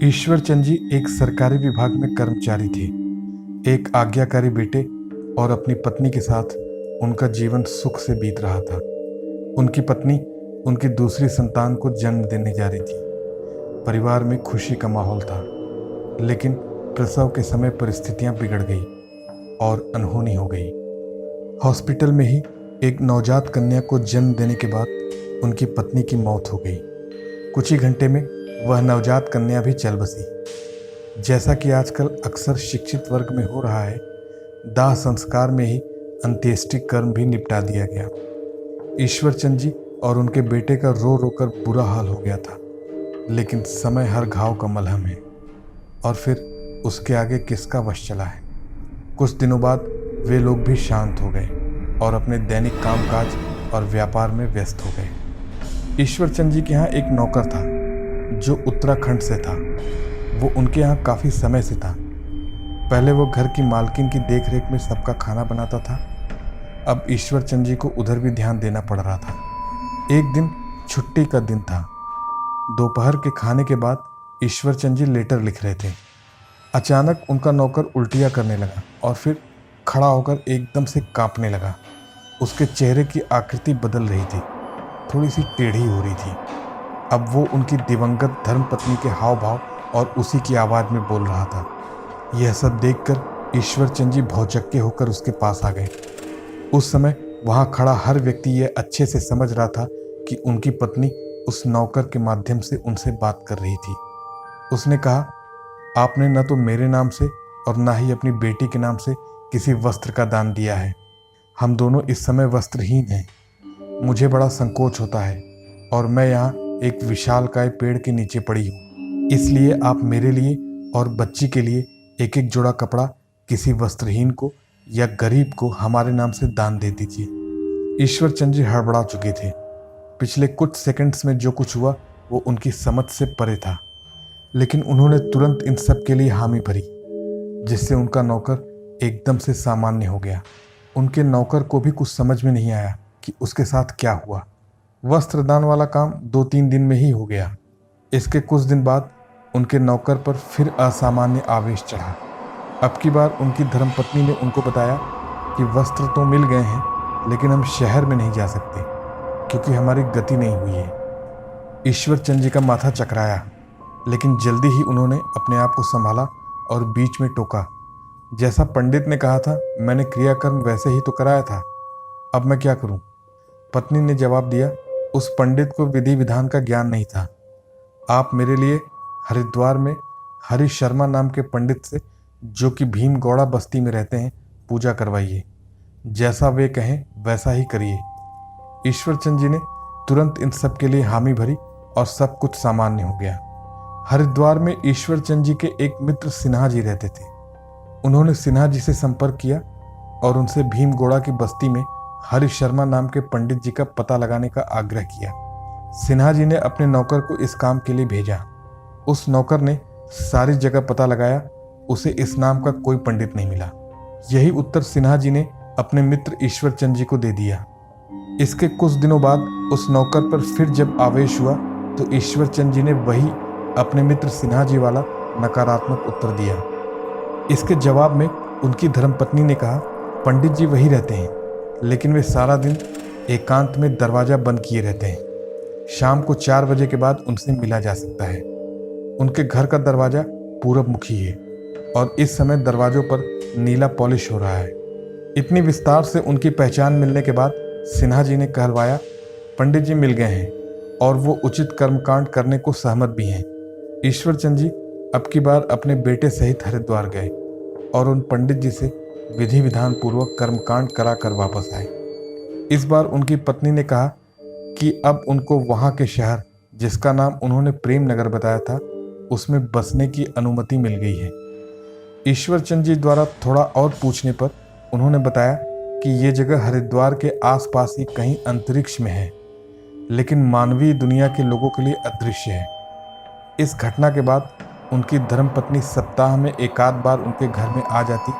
ईश्वर चंद जी एक सरकारी विभाग में कर्मचारी थे। एक आज्ञाकारी बेटे और अपनी पत्नी के साथ उनका जीवन सुख से बीत रहा था। उनकी पत्नी उनकी दूसरी संतान को जन्म देने जा रही थी। परिवार में खुशी का माहौल था, लेकिन प्रसव के समय परिस्थितियां बिगड़ गई और अनहोनी हो गई। हॉस्पिटल में ही एक नवजात कन्या को जन्म देने के बाद उनकी पत्नी की मौत हो गई। कुछ ही घंटे में वह नवजात कन्या भी चल बसी। जैसा कि आजकल अक्सर शिक्षित वर्ग में हो रहा है, दाह संस्कार में ही अंत्येष्टि कर्म भी निपटा दिया गया। ईश्वर चंद जी और उनके बेटे का रो रो कर बुरा हाल हो गया था, लेकिन समय हर घाव का मलहम है और फिर उसके आगे किसका वश चला है। कुछ दिनों बाद वे लोग भी शांत हो गए और अपने दैनिक कामकाज और व्यापार में व्यस्त हो गए। ईश्वर चंद जी के यहाँ एक नौकर था जो उत्तराखंड से था। वो उनके यहाँ काफ़ी समय से था। पहले वो घर की मालकिन की देखरेख में सबका खाना बनाता था। अब ईश्वर चंद जी को उधर भी ध्यान देना पड़ रहा था। एक दिन छुट्टी का दिन था। दोपहर के खाने के बाद ईश्वर चंद जी लेटर लिख रहे थे। अचानक उनका नौकर उल्टियाँ करने लगा और फिर खड़ा होकर एकदम से कांपने लगा। उसके चेहरे की आकृति बदल रही थी, थोड़ी सी टेढ़ी हो रही थी। अब वो उनकी दिवंगत धर्मपत्नी के हाव भाव और उसी की आवाज़ में बोल रहा था। यह सब देखकर ईश्वर चंद जी भौचक्के होकर उसके पास आ गए। उस समय वहाँ खड़ा हर व्यक्ति यह अच्छे से समझ रहा था कि उनकी पत्नी उस नौकर के माध्यम से उनसे बात कर रही थी। उसने कहा, आपने न तो मेरे नाम से और न ही अपनी बेटी के नाम से किसी वस्त्र का दान दिया है। हम दोनों इस समय वस्त्रहीन हैं। मुझे बड़ा संकोच होता है और मैं यहाँ एक विशालकाय पेड़ के नीचे पड़ी हूँ। इसलिए आप मेरे लिए और बच्ची के लिए एक एक जोड़ा कपड़ा किसी वस्त्रहीन को या गरीब को हमारे नाम से दान दे दीजिए। ईश्वर चंद जी हड़बड़ा चुके थे। पिछले कुछ सेकंड्स में जो कुछ हुआ वो उनकी समझ से परे था, लेकिन उन्होंने तुरंत इन सब के लिए हामी भरी, जिससे उनका नौकर एकदम से सामान्य हो गया। उनके नौकर को भी कुछ समझ में नहीं आया कि उसके साथ क्या हुआ। वस्त्रदान वाला काम 2-3 दिन में ही हो गया। इसके कुछ दिन बाद उनके नौकर पर फिर असामान्य आवेश चढ़ा। अब की बार उनकी धर्मपत्नी ने उनको बताया कि वस्त्र तो मिल गए हैं, लेकिन हम शहर में नहीं जा सकते क्योंकि हमारी गति नहीं हुई है। ईश्वर चंद जी का माथा चकराया, लेकिन जल्दी ही उन्होंने अपने आप को संभाला और बीच में टोका, जैसा पंडित ने कहा था मैंने क्रियाकर्म वैसे ही तो कराया था, अब मैं क्या करूं? पत्नी ने जवाब दिया, उस पंडित को विधि विधान का ज्ञान नहीं था। आप मेरे लिए हरिद्वार में हरि शर्मा नाम के पंडित से, जो कि भीमगौड़ा बस्ती में रहते हैं, पूजा करवाइए। जैसा वे कहें वैसा ही करिए। ईश्वर चंद जी ने तुरंत इन सब के लिए हामी भरी और सब कुछ सामान्य हो गया। हरिद्वार में ईश्वर चंद जी के एक मित्र सिन्हा जी रहते थे। उन्होंने सिन्हा जी से संपर्क किया और उनसे भीमगौड़ा की बस्ती में हरि शर्मा नाम के पंडित जी का पता लगाने का आग्रह किया। सिन्हा जी ने अपने नौकर को इस काम के लिए भेजा। उस नौकर ने सारी जगह पता लगाया, उसे इस नाम का कोई पंडित नहीं मिला। यही उत्तर सिन्हा जी ने अपने मित्र ईश्वर चंद जी को दे दिया। इसके कुछ दिनों बाद उस नौकर पर फिर जब आवेश हुआ तो ईश्वर चंद जी ने वही अपने मित्र सिन्हा जी वाला नकारात्मक उत्तर दिया। इसके जवाब में उनकी धर्मपत्नी ने कहा, पंडित जी वही रहते हैं, लेकिन वे सारा दिन एकांत में दरवाज़ा बंद किए रहते हैं। शाम को 4 बजे के बाद उनसे मिला जा सकता है। उनके घर का दरवाज़ा पूरब मुखी है और इस समय दरवाज़ों पर नीला पॉलिश हो रहा है। इतनी विस्तार से उनकी पहचान मिलने के बाद सिन्हा जी ने कहलवाया, पंडित जी मिल गए हैं और वो उचित कर्मकांड करने को सहमत भी हैं। ईश्वर चंद जी अब की बार अपने बेटे सहित हरिद्वार गए और उन पंडित जी से विधि विधान पूर्वक कर्मकांड करा कर वापस आए। इस बार उनकी पत्नी ने कहा कि अब उनको वहाँ के शहर, जिसका नाम उन्होंने प्रेम नगर बताया था, उसमें बसने की अनुमति मिल गई है। ईश्वर चंद जी द्वारा थोड़ा और पूछने पर उन्होंने बताया कि ये जगह हरिद्वार के आसपास ही कहीं अंतरिक्ष में है, लेकिन मानवीय दुनिया के लोगों के लिए अदृश्य है। इस घटना के बाद उनकी धर्मपत्नी सप्ताह में एकाध बार उनके घर में आ जाती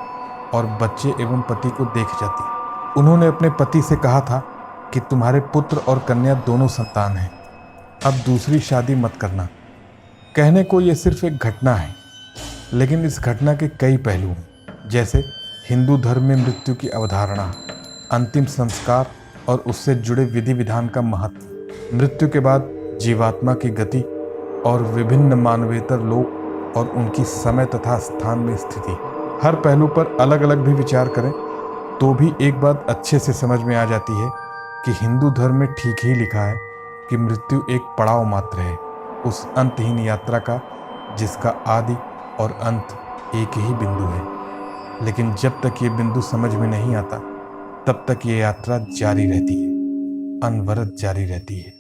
और बच्चे एवं पति को देख जाती। उन्होंने अपने पति से कहा था कि तुम्हारे पुत्र और कन्या दोनों संतान हैं, अब दूसरी शादी मत करना। कहने को ये सिर्फ एक घटना है, लेकिन इस घटना के कई पहलू हैं, जैसे हिंदू धर्म में मृत्यु की अवधारणा, अंतिम संस्कार और उससे जुड़े विधि विधान का महत्व, मृत्यु के बाद जीवात्मा की गति और विभिन्न मानवेतर लोक और उनकी समय तथा स्थान में स्थिति। हर पहलू पर अलग अलग भी विचार करें तो भी एक बात अच्छे से समझ में आ जाती है कि हिंदू धर्म में ठीक ही लिखा है कि मृत्यु एक पड़ाव मात्र है उस अंतहीन यात्रा का, जिसका आदि और अंत एक ही बिंदु है। लेकिन जब तक ये बिंदु समझ में नहीं आता, तब तक ये यात्रा जारी रहती है, अनवरत जारी रहती है।